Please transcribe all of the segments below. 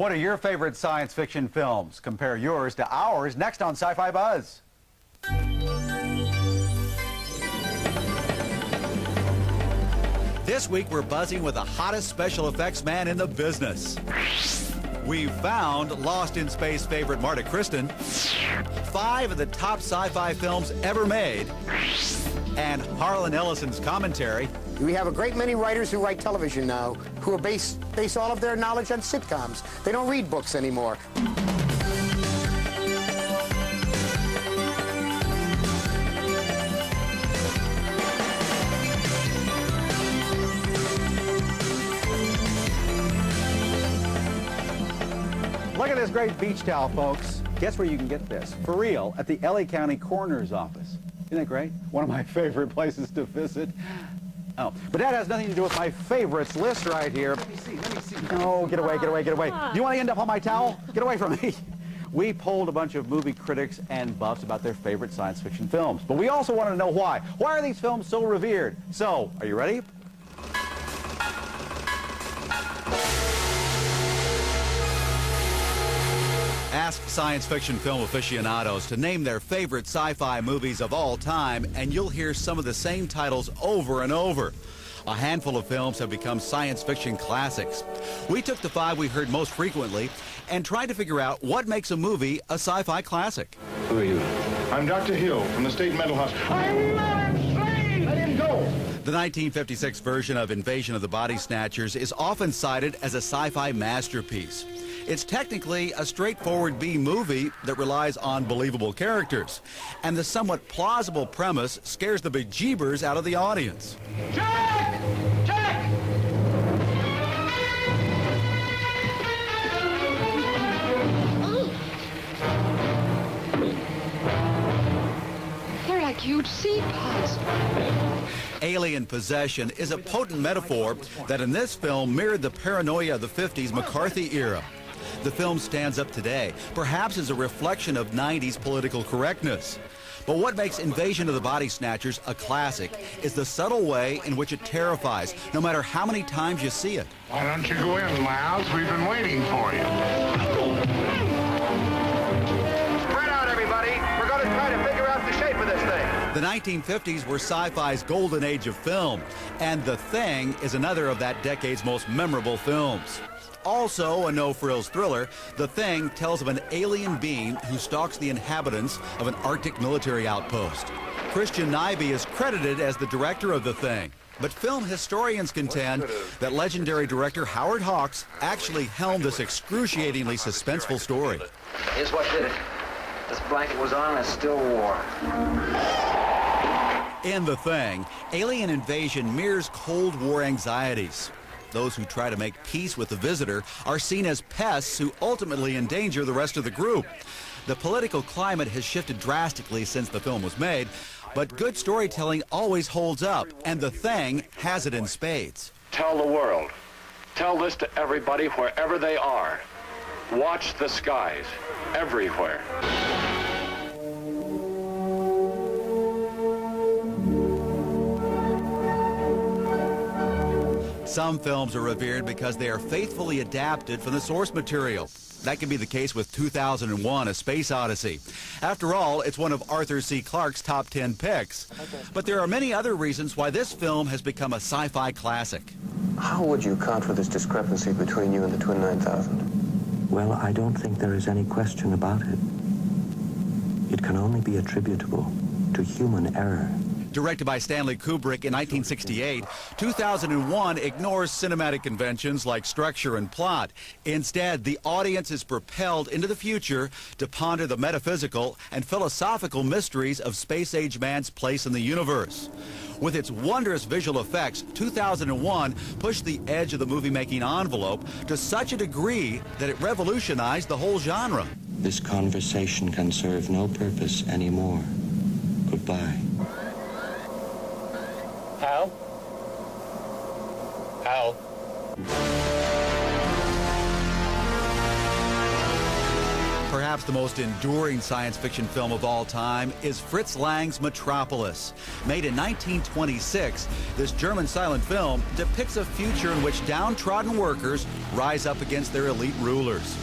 What are your favorite science fiction films? Compare yours to ours next on Sci-Fi Buzz. This week we're buzzing with the hottest special effects man in the business. We've found Lost in Space favorite Marta Kristen, 5 of the top sci-fi films ever made, and Harlan Ellison's commentary. We have a great many writers who write television now who are base all of their knowledge on sitcoms. They don't read books anymore. Look at this great beach towel, folks. Guess where you can get this? For real, at the LA County Coroner's Office. Isn't that great? One of my favorite places to visit. Oh, but that has nothing to do with my favorites list right here. Let me see. No, get away. Do you want to end up on my towel? Get away from me. We polled a bunch of movie critics and buffs about their favorite science fiction films. But we also want to know why. Why are these films so revered? So, are you ready? Ask science fiction film aficionados to name their favorite sci-fi movies of all time, and you'll hear some of the same titles over and over. A handful of films have become science fiction classics. We took the 5 we heard most frequently and tried to figure out what makes a movie a sci-fi classic. Who are you? I'm Dr. Hill from the State Mental Hospital. I'm not insane! Let him go! The 1956 version of Invasion of the Body Snatchers is often cited as a sci-fi masterpiece. It's technically a straightforward B-movie that relies on believable characters, and the somewhat plausible premise scares the bejeebers out of the audience. Jack! Jack! They're like huge sea pods. Alien possession is a potent metaphor that in this film mirrored the paranoia of the 50s McCarthy era. The film stands up today, perhaps as a reflection of 90s political correctness. But what makes Invasion of the Body Snatchers a classic is the subtle way in which it terrifies, no matter how many times you see it. Why don't you go in, Miles? We've been waiting for you. Spread out, everybody. We're going to try to figure out the shape of this thing. The 1950s were sci-fi's golden age of film, and The Thing is another of that decade's most memorable films. Also a no-frills thriller, The Thing tells of an alien being who stalks the inhabitants of an Arctic military outpost. Christian Nyby is credited as the director of The Thing, but film historians contend that legendary director Howard Hawks actually helmed this excruciatingly suspenseful story. Here's what did it. This blanket was on and it's still warm. In The Thing, alien invasion mirrors Cold War anxieties. Those who try to make peace with the visitor are seen as pests who ultimately endanger the rest of the group. The political climate has shifted drastically since the film was made, but good storytelling always holds up, and The Thing has it in spades. Tell the world. Tell this to everybody wherever they are. Watch the skies everywhere. Some films are revered because they are faithfully adapted from the source material. That could be the case with 2001: A Space Odyssey. After all, it's one of Arthur C. Clarke's top 10 picks. But there are many other reasons why this film has become a sci-fi classic. How would you account for this discrepancy between you and the Twin 9000? Well, I don't think there is any question about it. It can only be attributable to human error. Directed by Stanley Kubrick in 1968, 2001 ignores cinematic conventions like structure and plot. Instead, the audience is propelled into the future to ponder the metaphysical and philosophical mysteries of space-age man's place in the universe. With its wondrous visual effects, 2001 pushed the edge of the movie-making envelope to such a degree that it revolutionized the whole genre. This conversation can serve no purpose anymore. Goodbye. Hal? Hal? Perhaps Perhaps the most enduring science fiction film of all time is Fritz Lang's Metropolis. Made in 1926, this German silent film depicts a future in which downtrodden workers rise up against their elite rulers.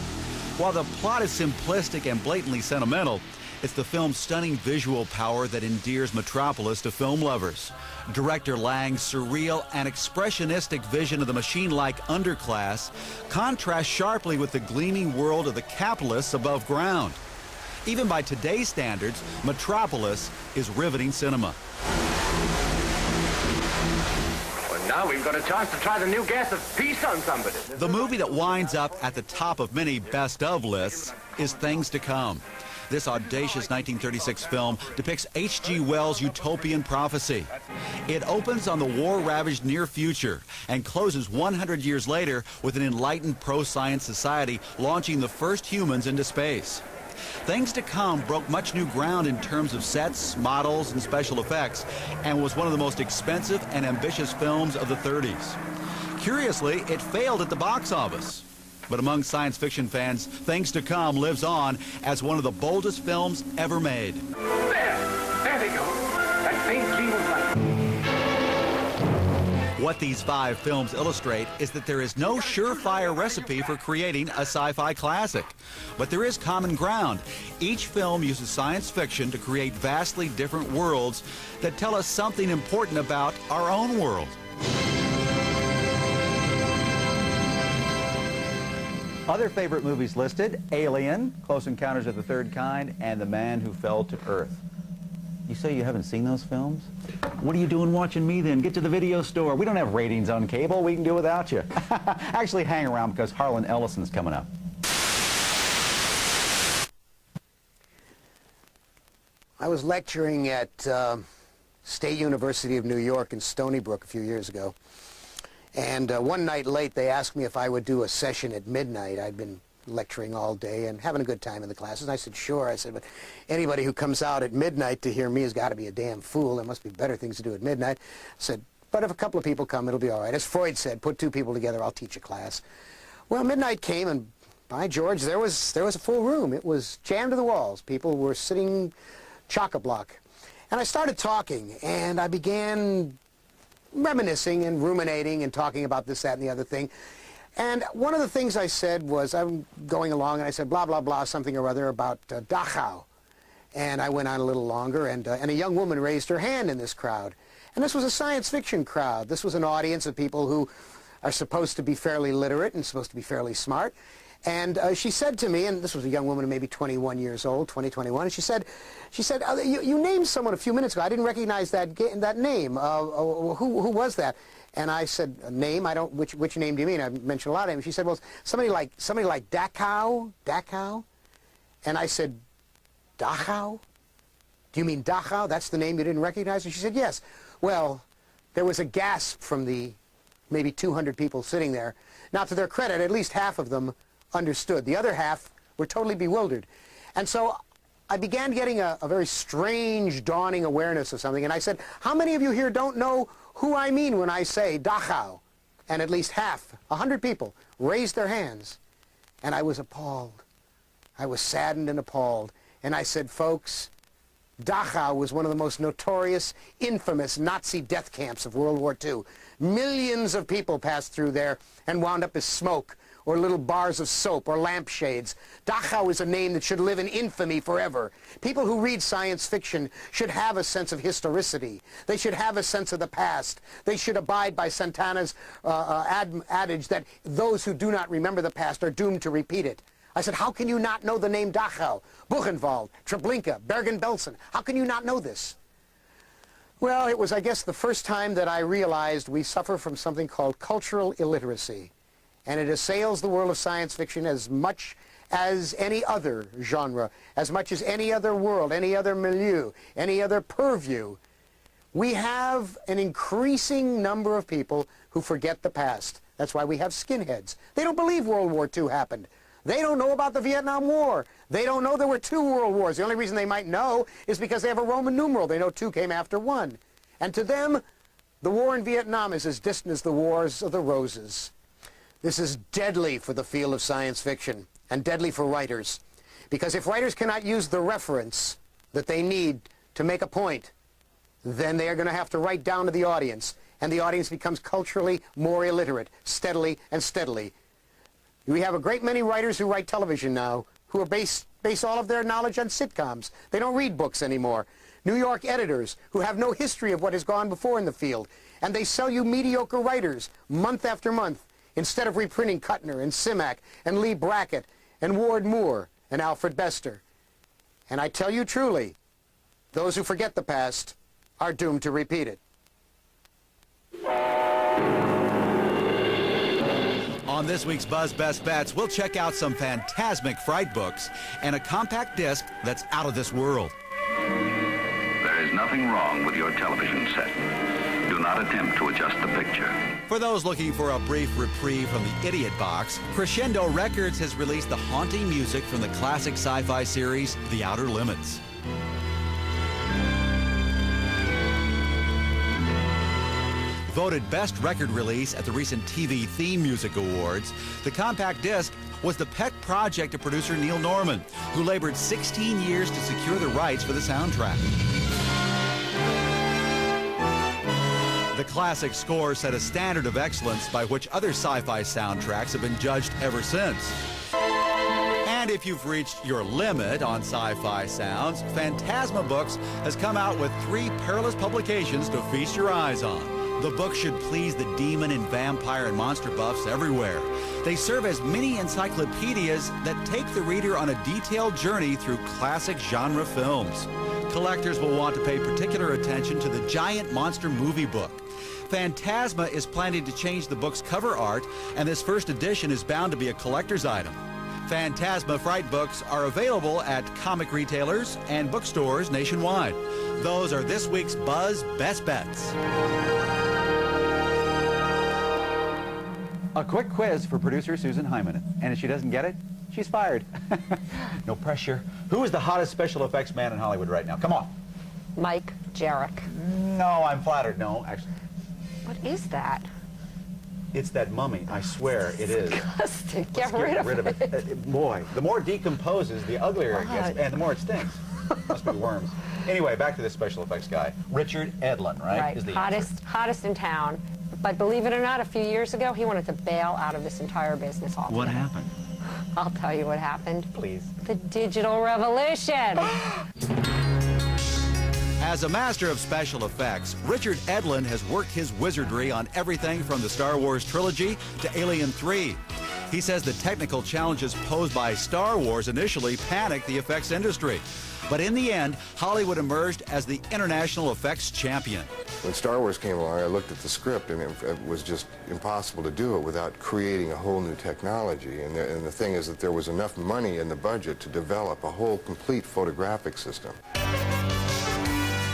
While the plot is simplistic and blatantly sentimental, it's the film's stunning visual power that endears Metropolis to film lovers. Director Lang's surreal and expressionistic vision of the machine-like underclass contrasts sharply with the gleaming world of the capitalists above ground. Even by today's standards, Metropolis is riveting cinema. Well, now we've got a chance to try the new gas of peace on somebody. The movie that winds up at the top of many best-of lists is Things to Come. This audacious 1936 film depicts H.G. Wells' utopian prophecy. It opens on the war-ravaged near future and closes 100 years later with an enlightened pro-science society launching the first humans into space. Things to Come broke much new ground in terms of sets, models, and special effects, and was one of the most expensive and ambitious films of the 30s. Curiously, it failed at the box office. But among science fiction fans, Things to Come lives on as one of the boldest films ever made. There they go. That faint gleam of light. What these 5 films illustrate is that there is no surefire recipe for creating a sci-fi classic. But there is common ground. Each film uses science fiction to create vastly different worlds that tell us something important about our own world. Other favorite movies listed: Alien, Close Encounters of the Third Kind, and The Man Who Fell to Earth. You say you haven't seen those films? What are you doing watching me then? Get to the video store. We don't have ratings on cable. We can do without you. Actually, hang around because Harlan Ellison's coming up. I was lecturing at State University of New York in Stony Brook a few years ago. And one night late, they asked me if I would do a session at midnight. I'd been lecturing all day and having a good time in the classes. And I said, sure. I said, but anybody who comes out at midnight to hear me has got to be a damn fool. There must be better things to do at midnight. I said, but if a couple of people come, it'll be all right. As Freud said, put 2 people together, I'll teach a class. Well, midnight came, and by George, there was a full room. It was jammed to the walls. People were sitting chock-a-block. And I started talking, and I began reminiscing and ruminating and talking about this, that, and the other thing. And one of the things I said was, I'm going along, and I said, blah, blah, blah, something or other about Dachau. And I went on a little longer, and a young woman raised her hand in this crowd. And this was a science fiction crowd. This was an audience of people who are supposed to be fairly literate and supposed to be fairly smart. And she said to me, and this was a young woman, maybe 21 years old, 21, and she said, you named someone a few minutes ago. I didn't recognize that name. Who was that? And I said, a name? I don't. Which name do you mean? I mentioned a lot of names. She said, well, somebody like Dachau. And I said, Dachau? Do you mean Dachau? That's the name you didn't recognize? And she said, yes. Well, there was a gasp from the maybe 200 people sitting there. Now, to their credit, at least half of them understood. The other half were totally bewildered. And so I began getting a very strange, dawning awareness of something. And I said, how many of you here don't know who I mean when I say Dachau? And at least half, 100 people, raised their hands. And I was appalled. I was saddened and appalled. And I said, folks, Dachau was one of the most notorious, infamous Nazi death camps of World War II. Millions of people passed through there and wound up as smoke, or little bars of soap, or lampshades. Dachau is a name that should live in infamy forever. People who read science fiction should have a sense of historicity. They should have a sense of the past. They should abide by Santana's adage that those who do not remember the past are doomed to repeat it. I said, how can you not know the name Dachau, Buchenwald, Treblinka, Bergen-Belsen? How can you not know this? Well, it was, I guess, the first time that I realized we suffer from something called cultural illiteracy. And it assails the world of science fiction as much as any other genre, as much as any other world, any other milieu, any other purview. We have an increasing number of people who forget the past. That's why we have skinheads. They don't believe World War II happened. They don't know about the Vietnam War. They don't know there were 2 world wars. The only reason they might know is because they have a Roman numeral. They know 2 came after 1. And to them, the war in Vietnam is as distant as the Wars of the Roses. This is deadly for the field of science fiction, and deadly for writers, Because if writers cannot use the reference that they need to make a point, then they are going to have to write down to the audience, and the audience becomes culturally more illiterate, steadily and steadily. We have a great many writers who write television now who are base all of their knowledge on sitcoms. They don't read books anymore. New York editors who have no history of what has gone before in the field, and they sell you mediocre writers month after month instead of reprinting Kuttner and Simak and Lee Brackett and Ward Moore and Alfred Bester. And I tell you truly, those who forget the past are doomed to repeat it. On this week's Buzz Best Bets, we'll check out some phantasmic fright books and a compact disc that's out of this world. There is nothing wrong with your television set. Do not attempt to adjust the picture. For those looking for a brief reprieve from the Idiot Box, Crescendo Records has released the haunting music from the classic sci-fi series, The Outer Limits. Voted Best Record Release at the recent TV Theme Music Awards, the compact disc was the pet project of producer Neil Norman, who labored 16 years to secure the rights for the soundtrack. The classic score set a standard of excellence by which other sci-fi soundtracks have been judged ever since. And if you've reached your limit on sci-fi sounds, Phantasma Books has come out with 3 perilous publications to feast your eyes on. The book should please the demon and vampire and monster buffs everywhere. They serve as mini encyclopedias that take the reader on a detailed journey through classic genre films. Collectors will want to pay particular attention to the giant monster movie book. Phantasma is planning to change the book's cover art, and this first edition is bound to be a collector's item. Phantasma Fright books are available at comic retailers and bookstores nationwide. Those are this week's Buzz Best Bets. A quick quiz for producer Susan Hyman. And if she doesn't get it, she's fired. No pressure. Who is the hottest special effects man in Hollywood right now? Come on. Mike Jarek. No, I'm flattered. No, actually. What is that? It's that mummy. I swear it is. Disgusting. Let's get rid of it. Boy, the more it decomposes, the uglier it gets, and the more it stinks. Must be worms. Anyway, back to this special effects guy. Richard Edlund, right? Right. Is the hottest in town. But believe it or not, a few years ago, he wanted to bail out of this entire business altogether. What happened? I'll tell you what happened. Please. The digital revolution. As a master of special effects, Richard Edlund has worked his wizardry on everything from the Star Wars trilogy to Alien 3. He says the technical challenges posed by Star Wars initially panicked the effects industry. But in the end, Hollywood emerged as the international effects champion. When Star Wars came along, I looked at the script, and it was just impossible to do it without creating a whole new technology. And the thing is that there was enough money in the budget to develop a whole complete photographic system.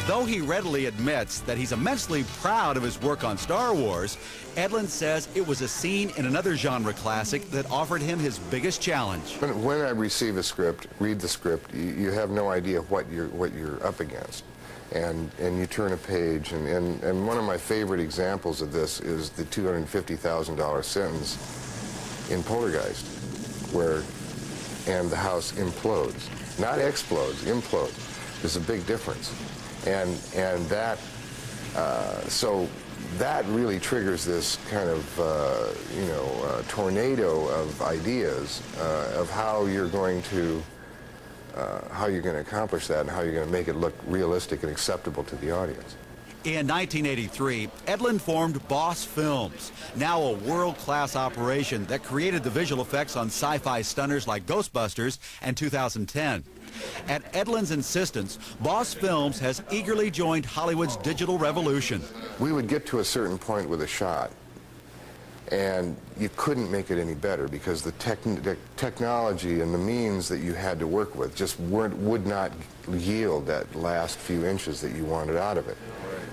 Though he readily admits that he's immensely proud of his work on Star Wars, Edlund says it was a scene in another genre classic that offered him his biggest challenge. When I receive a script, read the script, you have no idea what you're up against. And you turn a page, and one of my favorite examples of this is the $250,000 sentence in Poltergeist, and the house implodes. Not explodes, implodes. There's a big difference. And that, so that really triggers this kind of, tornado of ideas of how you're going to accomplish that and how you're going to make it look realistic and acceptable to the audience. In 1983, Edlund formed Boss Films, now a world-class operation that created the visual effects on sci-fi stunners like Ghostbusters and 2010. At Edlund's insistence, Boss Films has eagerly joined Hollywood's digital revolution. We would get to a certain point with a shot, and you couldn't make it any better because the technology and the means that you had to work with just would not yield that last few inches that you wanted out of it.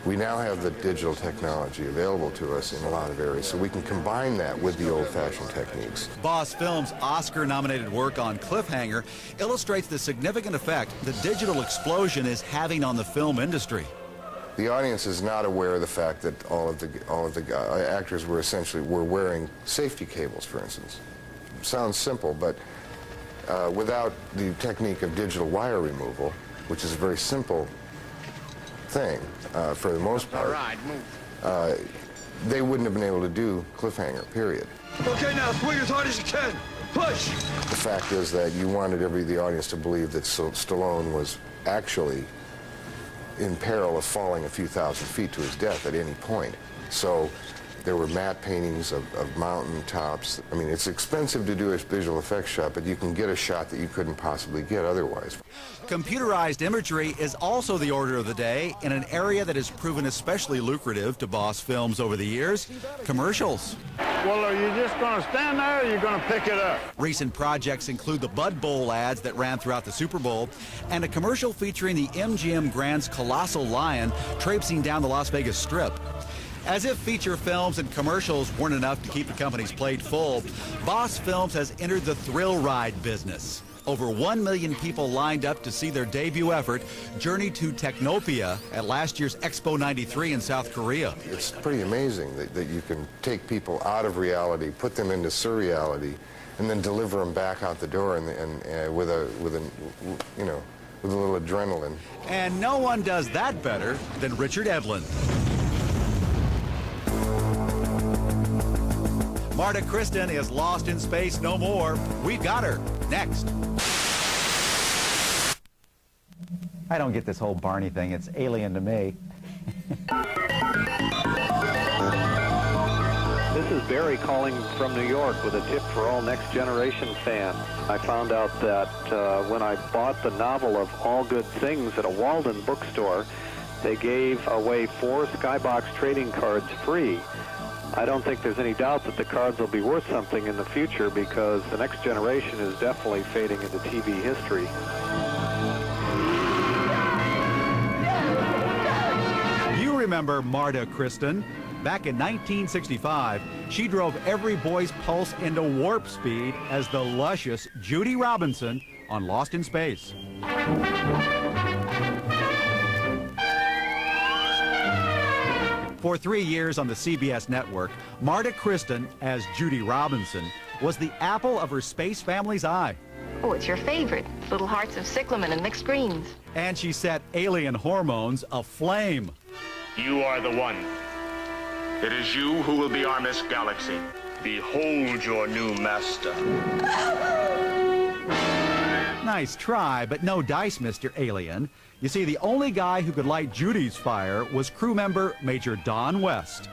We now have the digital technology available to us in a lot of areas, so we can combine that with the old-fashioned techniques. Boss Films' Oscar-nominated work on Cliffhanger illustrates the significant effect the digital explosion is having on the film industry. The audience is not aware of the fact that all of the actors were wearing safety cables, for instance. Sounds simple, but without the technique of digital wire removal, which is a very simple thing for the most part, they wouldn't have been able to do Cliffhanger, period. Okay, now swing as hard as you can. Push! The fact is that you wanted the audience to believe that Stallone was actually in peril of falling a few thousand feet to his death at any point. So there were matte paintings of mountain tops. I mean, it's expensive to do a visual effects shot, but you can get a shot that you couldn't possibly get otherwise. Computerized imagery is also the order of the day in an area that has proven especially lucrative to Boss Films over the years: commercials. Well, are you just going to stand there, or are you going to pick it up? Recent projects include the Bud Bowl ads that ran throughout the Super Bowl and a commercial featuring the MGM Grand's colossal lion traipsing down the Las Vegas Strip. As if feature films and commercials weren't enough to keep the company's plate full, Boss Films has entered the thrill ride business. Over 1 million people lined up to see their debut effort, Journey to Technopia, at last year's Expo 93 in South Korea. It's pretty amazing that you can take people out of reality, put them into surreality, and then deliver them back out the door and with a little adrenaline. And no one does that better than Richard Edlund. Marta Kristen is lost in space no more. We've got her next. I don't get this whole Barney thing. It's alien to me. This is Barry calling from New York with a tip for all Next Generation fans. I found out that when I bought the novel of All Good Things at a Walden bookstore, they gave away 4 Skybox trading cards free. I don't think there's any doubt that the cards will be worth something in the future, because the Next Generation is definitely fading into TV history. You remember Marta Kristen. Back in 1965, she drove every boy's pulse into warp speed as the luscious Judy Robinson on Lost in Space. For 3 years on the CBS network, Marta Kristen, as Judy Robinson, was the apple of her space family's eye. Oh, it's your favorite. Little hearts of cyclamen and mixed greens. And she set alien hormones aflame. You are the one. It is you who will be our Miss Galaxy. Behold your new master. Nice try, but no dice, Mr. Alien. You see, the only guy who could light Judy's fire was crew member Major Don West.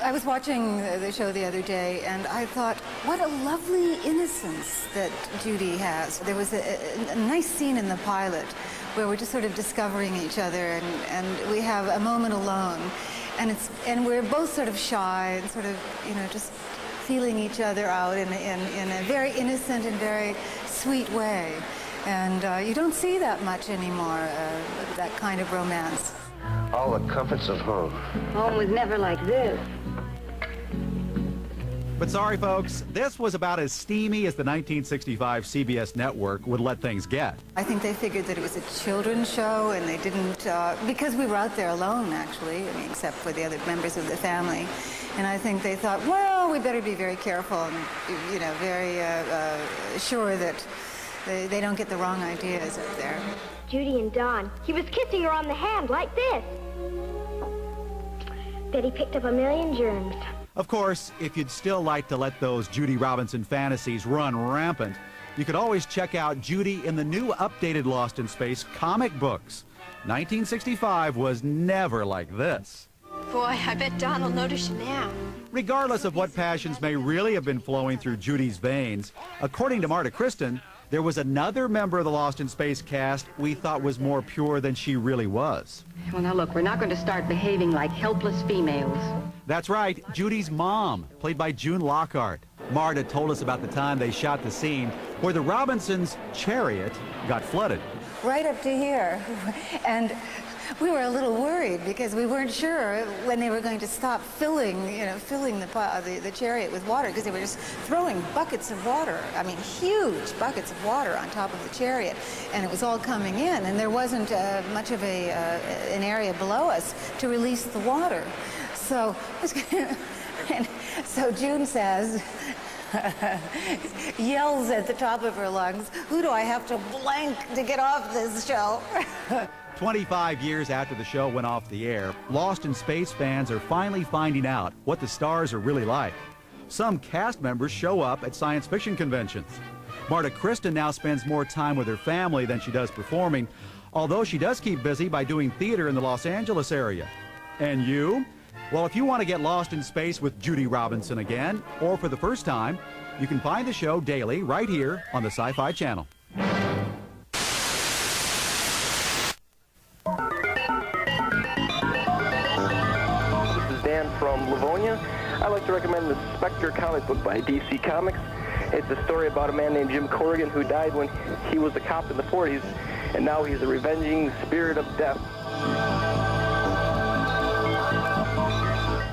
I was watching the show the other day, and I thought, what a lovely innocence that Judy has. There was a nice scene in the pilot where we're just sort of discovering each other, and we have a moment alone, and we're both sort of shy and sort of, just feeling each other out in a very innocent and very sweet way. And you don't see that much anymore, that kind of romance. All the comforts of home. Home was never like this. But sorry, folks, this was about as steamy as the 1965 CBS network would let things get. I think they figured that it was a children's show, and they didn't, because we were out there alone, actually, except for the other members of the family. And I think they thought, well, we better be very careful and, very sure that they don't get the wrong ideas up there. Judy and Don, he was kissing her on the hand like this. Bet he picked up a million germs. Of course, if you'd still like to let those Judy Robinson fantasies run rampant, you could always check out Judy in the new updated Lost in Space comic books. 1965 was never like this. Boy, I bet Don will notice you now. Regardless of what passions may really have been flowing through Judy's veins, according to Marta Kristen, there was another member of the Lost in Space cast we thought was more pure than she really was. Well, now look, we're not going to start behaving like helpless females. That's right, Judy's mom, played by June Lockhart. Marta told us about the time they shot the scene where the Robinsons' chariot got flooded. Right up to here. And we were a little worried because we weren't sure when they were going to stop filling the chariot with water, because they were just throwing buckets of water. I mean, huge buckets of water on top of the chariot, and it was all coming in, and there wasn't much of an area below us to release the water. So, so June says, yells at the top of her lungs, "Who do I have to blank to get off this show?" 25 years after the show went off the air, Lost in Space fans are finally finding out what the stars are really like. Some cast members show up at science fiction conventions. Marta Kristen now spends more time with her family than she does performing, although she does keep busy by doing theater in the Los Angeles area. And you? Well, if you want to get lost in space with Judy Robinson again, or for the first time, you can find the show daily right here on the Sci-Fi Channel. This is Dan from Livonia. I'd like to recommend the Spectre comic book by DC Comics. It's a story about a man named Jim Corrigan who died when he was a cop in the 40s, and now he's a revenging spirit of death.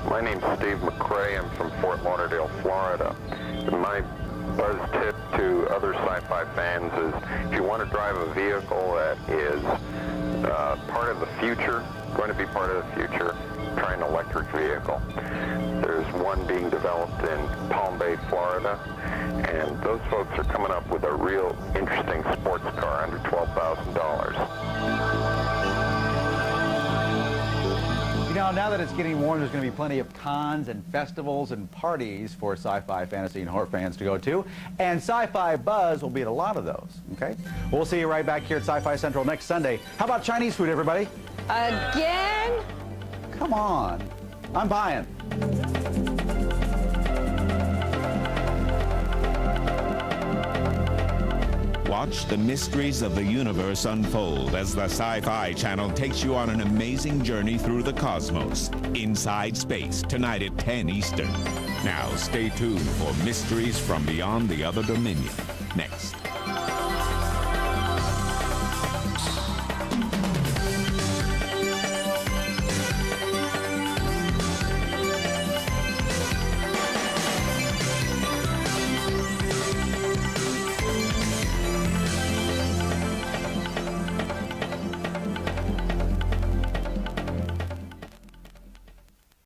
My name's Steve McCrae. I'm from Fort Lauderdale, Florida. My buzz tip to other sci-fi fans is if you want to drive a vehicle that is part of the future, going to be part of the future, try an electric vehicle. There's one being developed in Palm Bay, Florida, and those folks are coming up with a real interesting sports car under $12,000. You know, now that it's getting warm, there's going to be plenty of cons and festivals and parties for sci-fi, fantasy, and horror fans to go to. And Sci-Fi Buzz will be at a lot of those, okay? We'll see you right back here at Sci-Fi Central next Sunday. How about Chinese food, everybody? Again? Come on. I'm buying. Watch the mysteries of the universe unfold as the Sci-Fi Channel takes you on an amazing journey through the cosmos. Inside Space, tonight at 10 Eastern. Now, stay tuned for Mysteries from Beyond the Other Dominion. Next.